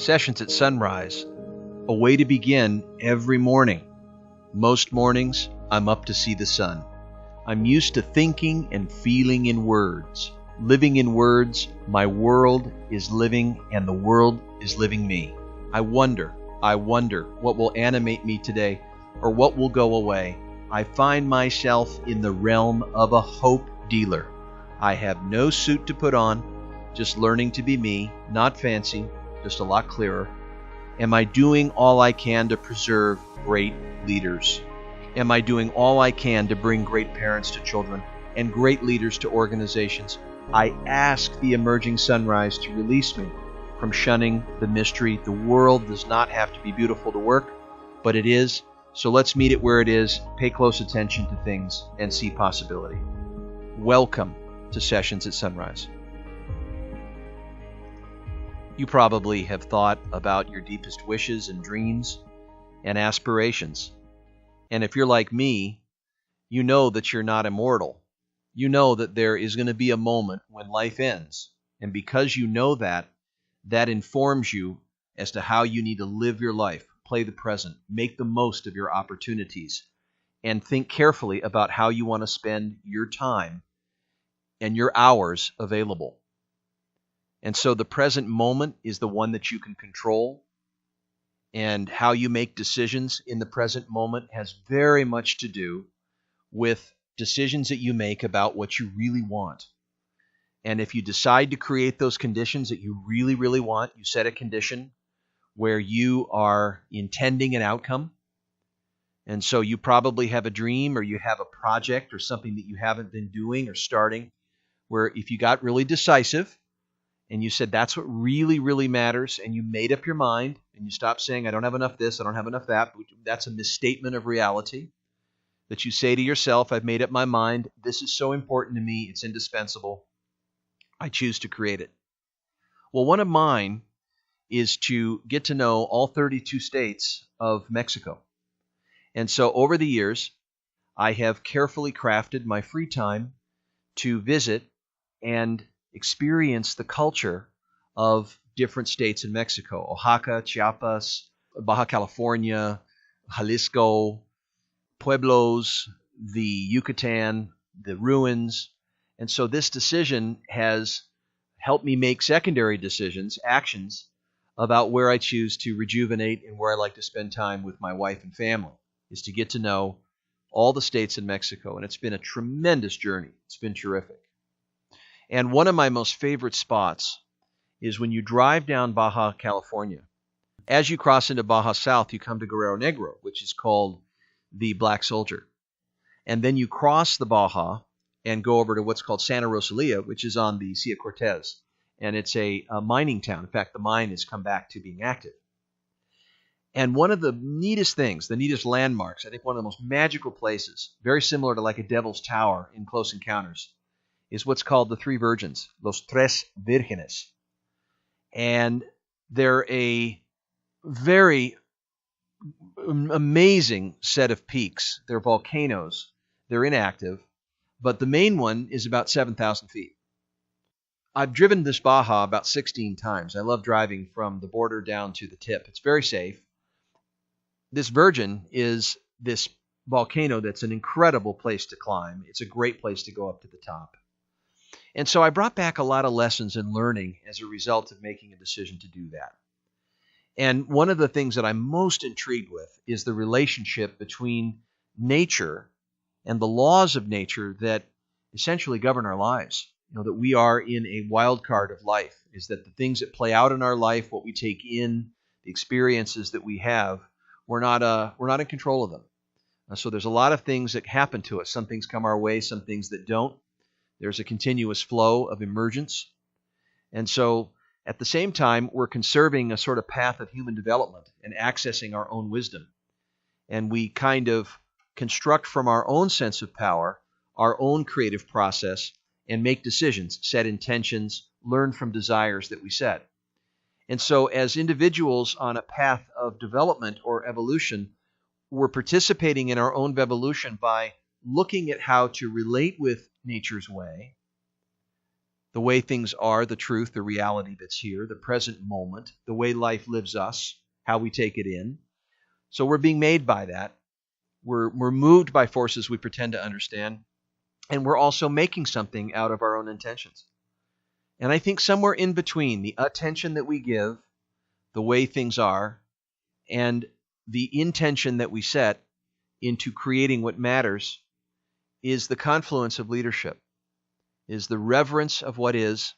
Sessions at sunrise, a way to begin every morning. Most mornings, I'm up to see the sun. I'm used to thinking and feeling in words. Living in words, my world is living and the world is living me. I wonder what will animate me today or what will go away. I find myself in the realm of a hope dealer. I have no suit to put on, just learning to be me, not fancy, just a lot clearer. Am I doing all I can to preserve great leaders? Am I doing all I can to bring great parents to children and great leaders to organizations? I ask the emerging sunrise to release me from shunning the mystery. The world does not have to be beautiful to work, but it is. So let's meet it where it is, pay close attention to things, and see possibility. Welcome to Sessions at Sunrise. You probably have thought about your deepest wishes and dreams and aspirations. And if you're like me, you know that you're not immortal. You know that there is going to be a moment when life ends. And because you know that, that informs you as to how you need to live your life, play the present, make the most of your opportunities, and think carefully about how you want to spend your time and your hours available. And so the present moment is the one that you can control, and how you make decisions in the present moment has very much to do with decisions that you make about what you really want. And if you decide to create those conditions that you really, really want, you set a condition where you are intending an outcome. And so you probably have a dream or you have a project or something that you haven't been doing or starting, where if you got really decisive and you said that's what really, really matters, and you made up your mind and you stopped saying I don't have enough this, I don't have enough that, that's a misstatement of reality. That you say to yourself, I've made up my mind, this is so important to me, it's indispensable, I choose to create it. Well, one of mine is to get to know all 32 states of Mexico. And so over the years, I have carefully crafted my free time to visit and experience the culture of different states in Mexico. Oaxaca, Chiapas, Baja California, Jalisco, Pueblos, the Yucatan, the ruins. And so this decision has helped me make secondary decisions, actions, about where I choose to rejuvenate and where I like to spend time with my wife and family, is to get to know all the states in Mexico. And it's been a tremendous journey. It's been terrific. And one of my most favorite spots is when you drive down Baja California. As you cross into Baja South, you come to Guerrero Negro, which is called the Black Soldier. And then you cross the Baja and go over to what's called Santa Rosalia, which is on the Sea Cortez. And it's a mining town. In fact, the mine has come back to being active. And one of the neatest things, the neatest landmarks, I think one of the most magical places, very similar to like a Devil's Tower in Close Encounters, is what's called the Three Virgins, Los Tres Virgenes. And they're a very amazing set of peaks. They're volcanoes. They're inactive. But the main one is about 7,000 feet. I've driven this Baja about 16 times. I love driving from the border down to the tip. It's very safe. This Virgin is this volcano that's an incredible place to climb. It's a great place to go up to the top. And so I brought back a lot of lessons and learning as a result of making a decision to do that. And one of the things that I'm most intrigued with is the relationship between nature and the laws of nature that essentially govern our lives. You know, that we are in a wild card of life, is that the things that play out in our life, what we take in, the experiences that we have, we're not in control of them. So there's a lot of things that happen to us. Some things come our way, some things that don't. There's a continuous flow of emergence. And so at the same time, we're conserving a sort of path of human development and accessing our own wisdom. And we kind of construct from our own sense of power, our own creative process, and make decisions, set intentions, learn from desires that we set. And so as individuals on a path of development or evolution, we're participating in our own evolution by looking at how to relate with nature's way the way things are, the truth, the reality that's here, the present moment, the way life lives us, how we take it in. So we're being made by that. We're moved by forces we pretend to understand, and we're also making something out of our own intentions. And I think somewhere in between the attention that we give, the way things are, and the intention that we set into creating what matters is the confluence of leadership, is the reverence of what is,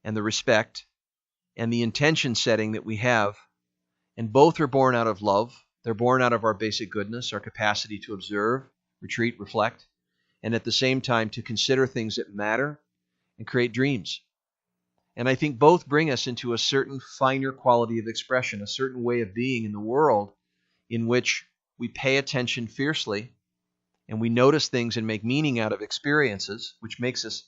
and the respect, and the intention setting that we have. And both are born out of love. They're born out of our basic goodness, our capacity to observe, retreat, reflect, and at the same time to consider things that matter and create dreams. And I think both bring us into a certain finer quality of expression, a certain way of being in the world in which we pay attention fiercely and we notice things and make meaning out of experiences, which makes us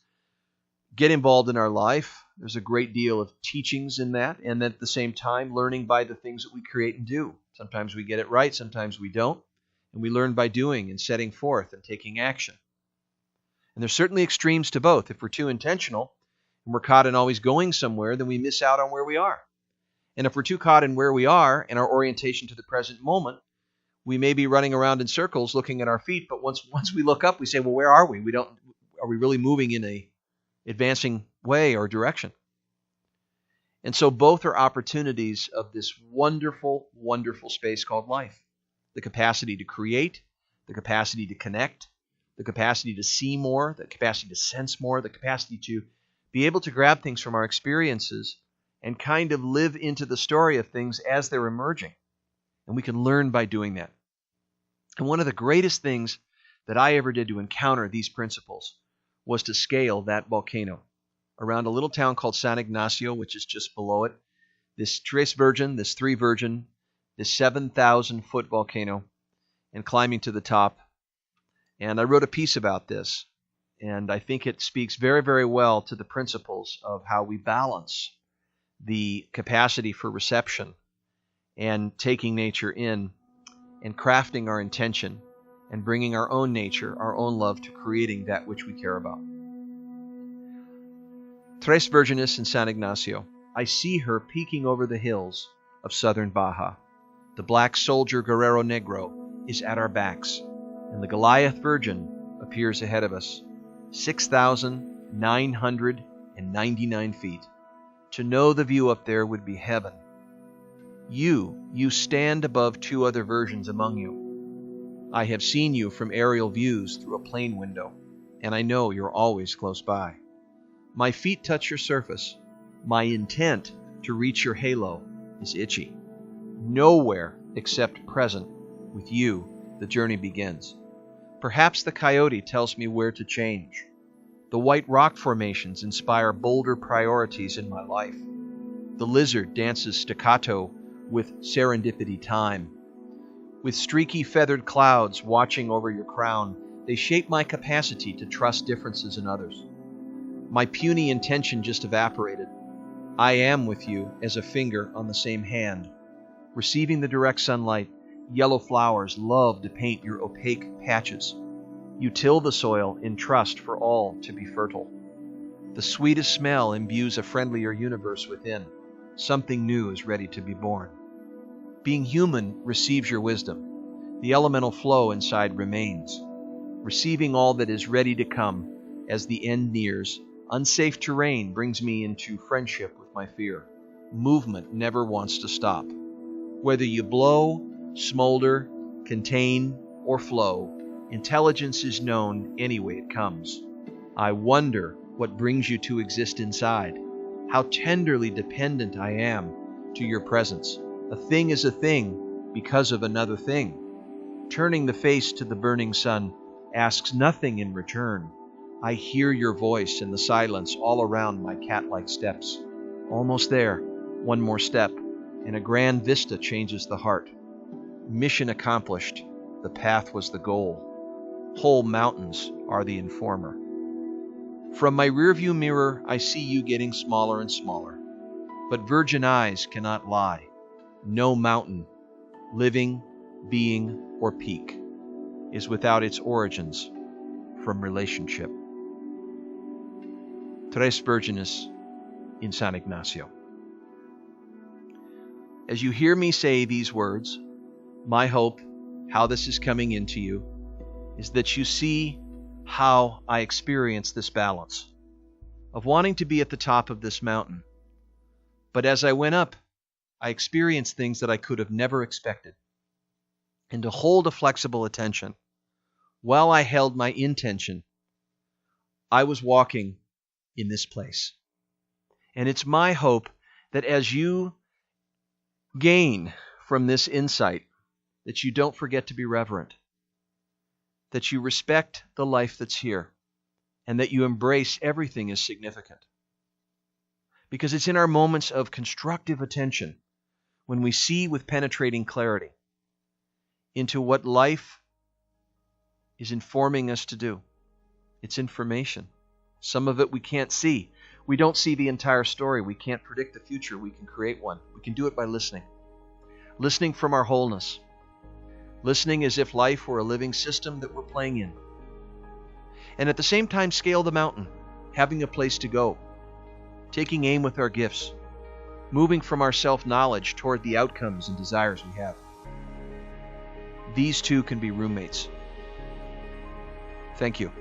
get involved in our life. There's a great deal of teachings in that, and at the same time learning by the things that we create and do. Sometimes we get it right, sometimes we don't, and we learn by doing and setting forth and taking action. And there's certainly extremes to both. If we're too intentional and we're caught in always going somewhere, then we miss out on where we are. And if we're too caught in where we are and our orientation to the present moment, we may be running around in circles looking at our feet, but once we look up, we say, well, where are we? Are we really moving in a advancing way or direction? And so both are opportunities of this wonderful, wonderful space called life. The capacity to create, the capacity to connect, the capacity to see more, the capacity to sense more, the capacity to be able to grab things from our experiences and kind of live into the story of things as they're emerging. And we can learn by doing that. And one of the greatest things that I ever did to encounter these principles was to scale that volcano around a little town called San Ignacio, which is just below it. This Tres Virgen, this Three Virgin, this 7,000-foot volcano, and climbing to the top. And I wrote a piece about this, and I think it speaks very, very well to the principles of how we balance the capacity for reception and taking nature in and crafting our intention and bringing our own nature, our own love to creating that which we care about. Tres Virgenes in San Ignacio. I see her peeking over the hills of southern Baja. The black soldier Guerrero Negro is at our backs, and the Goliath Virgin appears ahead of us, 6,999 feet. To know the view up there would be heaven. You stand above two other virgins among you. I have seen you from aerial views through a plane window, and I know you're always close by. My feet touch your surface. My intent to reach your halo is itchy. Nowhere except present with you the journey begins. Perhaps the coyote tells me where to change. The white rock formations inspire bolder priorities in my life. The lizard dances staccato with serendipity time. With streaky feathered clouds watching over your crown, they shape my capacity to trust differences in others. My puny intention just evaporated. I am with you as a finger on the same hand. Receiving the direct sunlight, yellow flowers love to paint your opaque patches. You till the soil in trust for all to be fertile. The sweetest smell imbues a friendlier universe within. Something new is ready to be born. Being human receives your wisdom. The elemental flow inside remains. Receiving all that is ready to come as the end nears, unsafe terrain brings me into friendship with my fear. Movement never wants to stop. Whether you blow, smolder, contain, or flow, intelligence is known any way it comes. I wonder what brings you to exist inside, how tenderly dependent I am to your presence. A thing is a thing because of another thing. Turning the face to the burning sun asks nothing in return. I hear your voice in the silence all around my cat-like steps. Almost there, one more step, and a grand vista changes the heart. Mission accomplished, the path was the goal. Whole mountains are the informer. From my rearview mirror, I see you getting smaller and smaller. But virgin eyes cannot lie. No mountain, living, being, or peak, is without its origins from relationship. Tres Virgenes in San Ignacio. As you hear me say these words, my hope, how this is coming into you, is that you see how I experience this balance of wanting to be at the top of this mountain. But as I went up, I experienced things that I could have never expected. And to hold a flexible attention, while I held my intention, I was walking in this place. And it's my hope that as you gain from this insight, that you don't forget to be reverent, that you respect the life that's here, and that you embrace everything as significant. Because it's in our moments of constructive attention when we see with penetrating clarity into what life is informing us to do. It's information. Some of it we can't see. We don't see the entire story. We can't predict the future. We can create one. We can do it by listening. Listening from our wholeness. Listening as if life were a living system that we're playing in. And at the same time, scale the mountain, having a place to go, taking aim with our gifts, moving from our self-knowledge toward the outcomes and desires we have. These two can be roommates. Thank you.